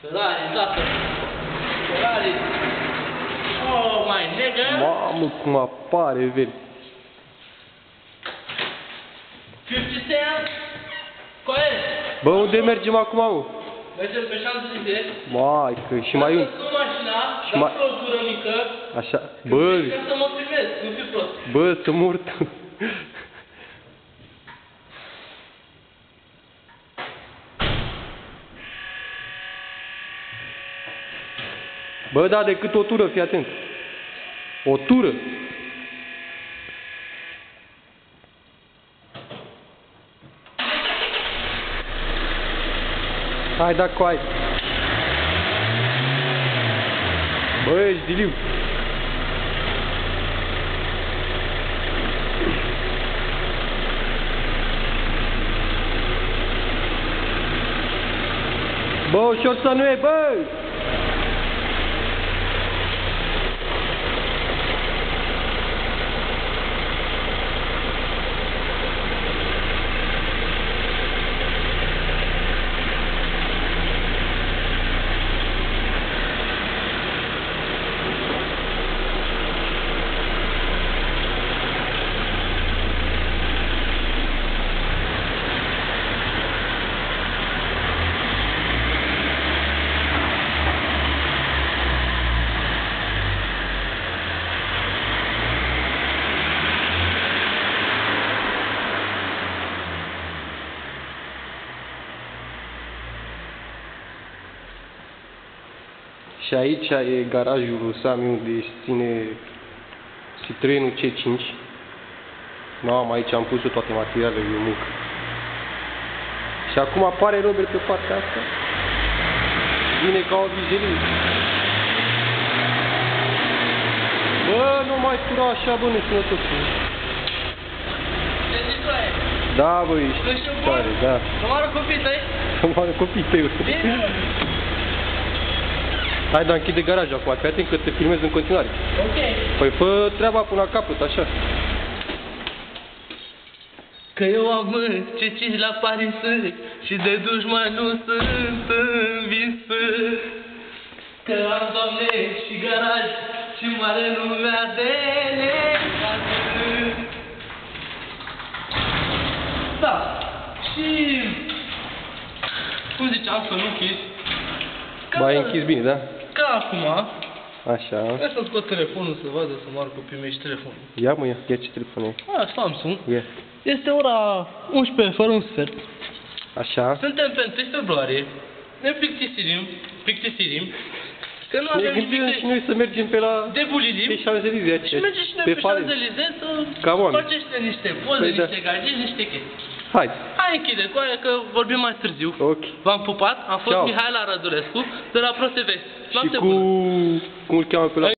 Ferrari, tată. Ferrari. Oh, my nigga. Mamă, cum apare, veri. 50 Cent? Coaie? Bă, unde mergem acum, mă? Mergem pe Champs-Élysées. Mai, că și mai un. Cu mașina, Și la mai- flotură mică. Așa, bă, Ca să mă filmez, nu fi prost. bă, să mor tu. Bă, da, decât o tură, fii atent. O tură. Hai, da, coai. Bă, ești diliu. Bă, ușor să nu e, bă! Și aici e garajul lui Sami unde își ține Citroenul C5. Mamă, aici am pus eu toate materialele de muncă. Și acum apare Robert pe partea asta. Vine ca o vijelie. Bă, nu mai tura așa, bă, nesănătos. Ce zici, coaie? Da, bă, ești tare, da. Să moară copiii tăi? Să moară copiii tăi. Bine. Hai, dar închide garajul acum, fii atent că te filmez în continuare. Ok. Păi fă treaba până la capăt, așa. Că eu am ce cici la Paris și de dușman nu sunt învins. Că am doamne și garaj și mare lumea de elegant. Da, și cum ziceam să nu închis. Mai închis bine, da? Ca acum, Așa. vreau să scot telefonul să vadă să moară copiii mei și telefonul. Ia mă, ia ce telefon e. Samsung. Ia. Este ora 11 fără un sfert. Așa. Suntem pe 1 februarie. Ne plictisirim. Că nu Ne avem gândim nimic și noi să mergem pe la... de bulilim. Pe Champs-Élysées Și mergem și noi pe Paris. Champs-Élysées să Cam oameni. facem niște poze, Păi da. niște gagici, niște chestii. Hai. Hai închide, cu aia că vorbim mai târziu. Ok. V-am pupat, am fost Ciao. Mihaela Rădulescu de la ProTV. Și cum îl cheamă pe la...